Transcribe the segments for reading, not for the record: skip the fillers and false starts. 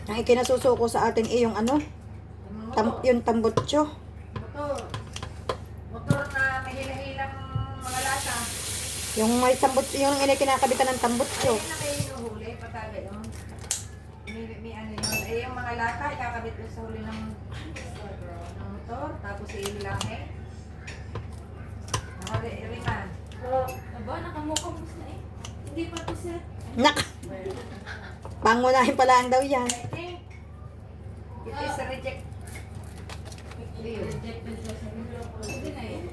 Ang ikinasusuko sa atin yung ano, yung tambutso. Motor na may hila-hilang mga lata. Yung may tambutso, yung kinakabitan ng tambutso. Ayun na may hinuhuli, patali yun. May ano yun. Eh, yung mga lata, ikakabit yun sa huli ng motor, tapos iilahe. Riman. Aba, nakamukha na eh. Hindi pa to sir. Nak! Pangunahin pala ang daw yan. It is a reject. Rejected sa sabi ko. Hindi na eh.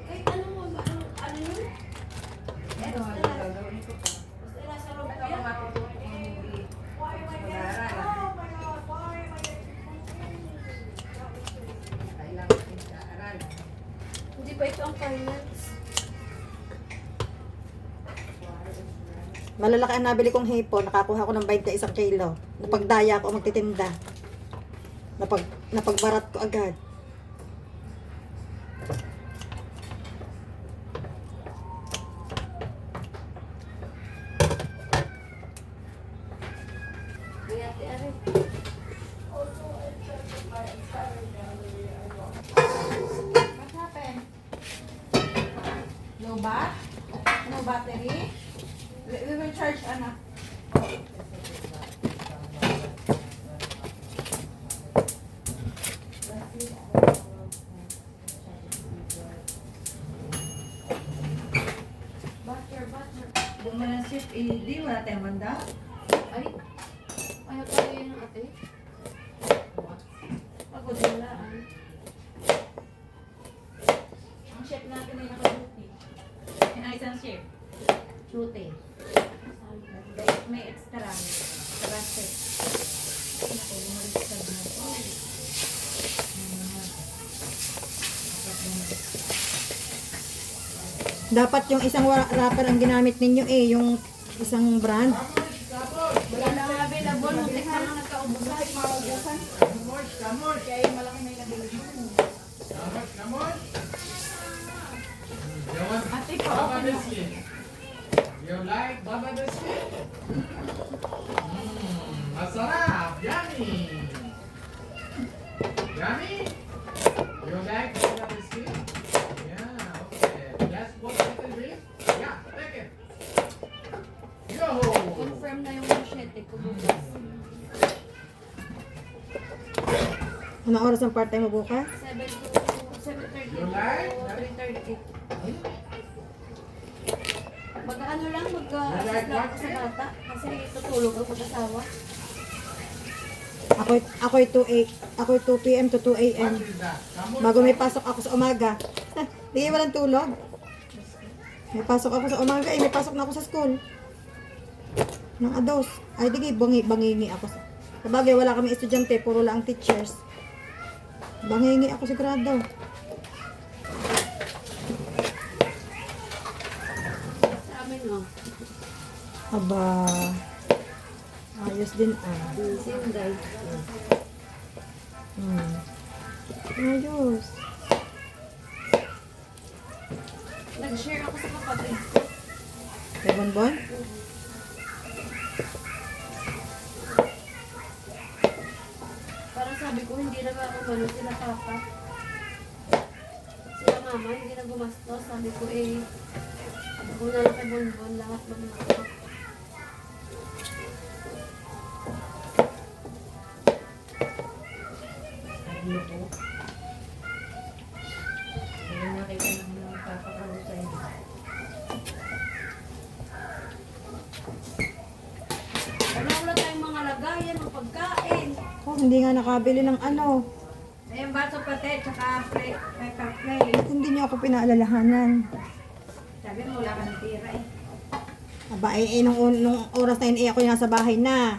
Kahit ano yun? Ano ang gagawin ko pa? Basta nasa loob Ito yan. ang matutunan kung hindi mag-aaral. Kailangan mag-aaral. Hindi pa ito ang finance. Malalaki ang nabili kong hipon. Nakakuha ko ng 21 kilo. Napagdaya ako magtitinda. Napagbarat ko agad. Kaya ate Arin. What happened? No bat? No battery? We will charge anak. Butter. Doon mo ng shift, hindi wala tayong manda. Ay. Ayaw pala yun ate. Pagod wala. Ang chef natin ay naka-duty. Ang isang shift. Chute. May extra. Karate. Ako, lumaligtad na po. Dapat yung isang wrapper ang ginamit ninyo yung isang brand. Wala na ang available. Muntik na lang nagkaubusan. Maubusan. Kaya yung malaki na yung nabili. Ate pa, Baba open mo. biscuit. You like Baba biscuit? Masarap. Yummy. Yummy? You like Baba biscuit? Yeah, okay. Just one little bit. Yeah, take it. Yo! Confirm na yung machete ko bukas. Anong oras ang part-time mo bukas? 7 to 7:30 You like? to 3:30. Mag-ano lang, You like mag-assist lang ako what? sa bata. Kasi tutulog ako sa asawa. Ako'y 2 p.m. to 2 a.m. What is that? Come on. Bago may pasok ako sa umaga. Di walang tulog. May pasok ako sa umaga may pasok na ako sa school. Nang ados. Ay, di bangingi ako. Sabagay, wala kami estudyante, puro lang teachers. Bangingi ako sigurado. Sa amin, oh. Aba, ayos din Sinday. Ayos. Nag-share ako sa kapatid. Kay Bonbon? Parang sabi ko, hindi na ako sila papa. Sila mama, hindi na gumastos. Sabi ko, sabi ko na lang kay Bonbon, lahat mag-nakapag. Ano po? Hindi nakita ng papakalo sa inyo. Wala tayong mga lagayan ng pagkain. Oh, hindi nga nakabili ng ano. Ayun, baso pati, tsaka pepper play. Hindi niyo ako pinaalalahanan. Sabi mo, wala ka ng tira eh. Aba, nung oras na yun, ako yung nasa bahay na.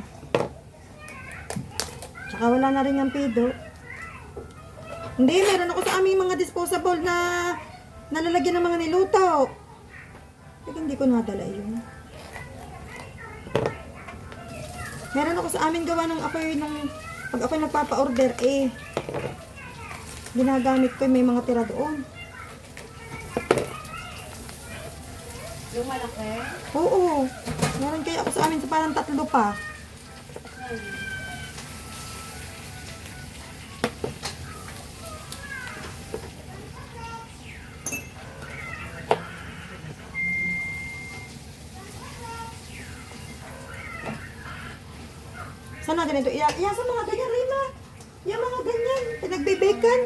Tsaka wala na rin ang pido. Hindi, meron ako sa aming mga disposable na nalalagyan ng mga niluto. Pero hindi ko nadala yun. Meron ako sa amin gawa ng pag ako'y nagpapa-order, ginagamit ko may mga tira doon. Yung malaki. Oo. Meron kaya ako sa amin sa parang 3 pa. Sana ganito. Iya sa mga ganyan, Rina. Yung mga ganyan. Pinagbibigan.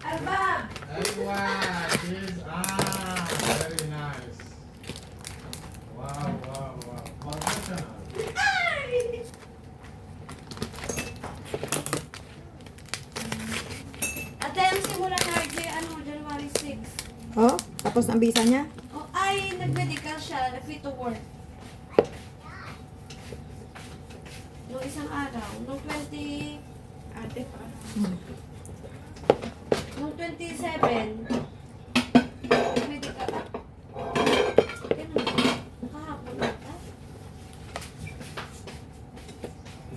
Albab! Everyone, cheese. Very nice. Wow. Professional. Ate, ang simula na January 6. Oh, tapos ang visa niya. Oh, ay, nag-medical siya, fit to work. Nung isang araw, nung 20... Ate pa. Nung 27, nag-medical. Kahapon ata.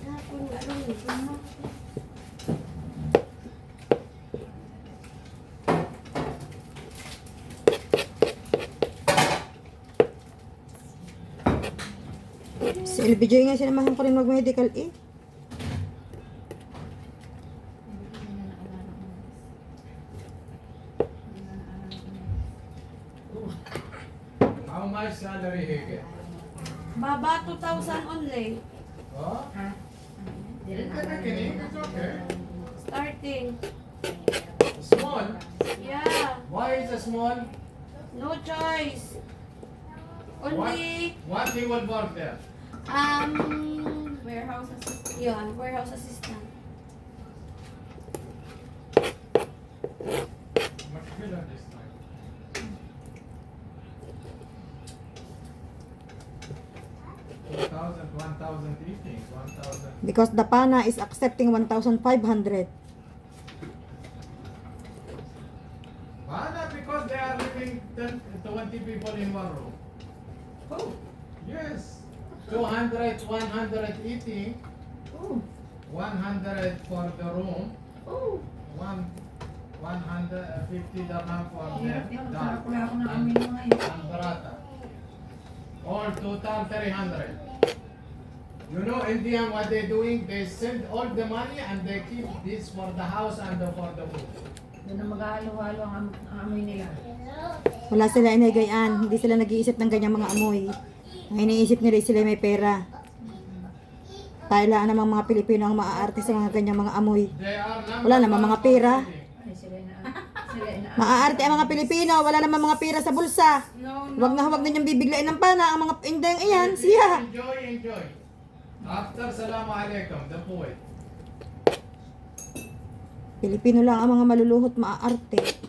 Kahapon, ano, Si LBJ nga sinamahan ko rin mag-medical eh. How much salary he get? Baba 2,000 only. Oh? In the beginning, it's okay. Starting. Small. Yeah. Why is it small? No choice. Only, What he will work there? warehouse assistant. Yun, warehouse assistant. Much better this time. $1,000 eating, 1,000. Because the PANA is accepting 1,500. Why because they are living 10, 20 people in one room. Oh, Yes. 200, 100 eating, oh, 100 for the room, oh. 150 dirham for the Hirap yun. dog Sarap wala ako ng and, amin mo ngayon. and barata. All total 300. You know Indian what they doing? They send all the money and they keep this for the house and for the food. Doon na mag-halo-halo ang amoy nila. Wala sila inagayan. Hindi sila nag-iisip ng ganyang mga amoy. Ang iniisip nila sila may pera. Tailaan namang mga Pilipino ang maaarte sa mga ganyang mga amoy. They are number Wala namang mga pera. Ay, sila na. Maaarte ang mga Pilipino. Wala namang mga pera sa bulsa. No, no. Huwag na huwag na niyang bibiglain ng pana. Ang mga indang iyan, siya. Enjoy. After salamu alaikum, the poet. Pilipino lang ang mga maluluhot maaarte.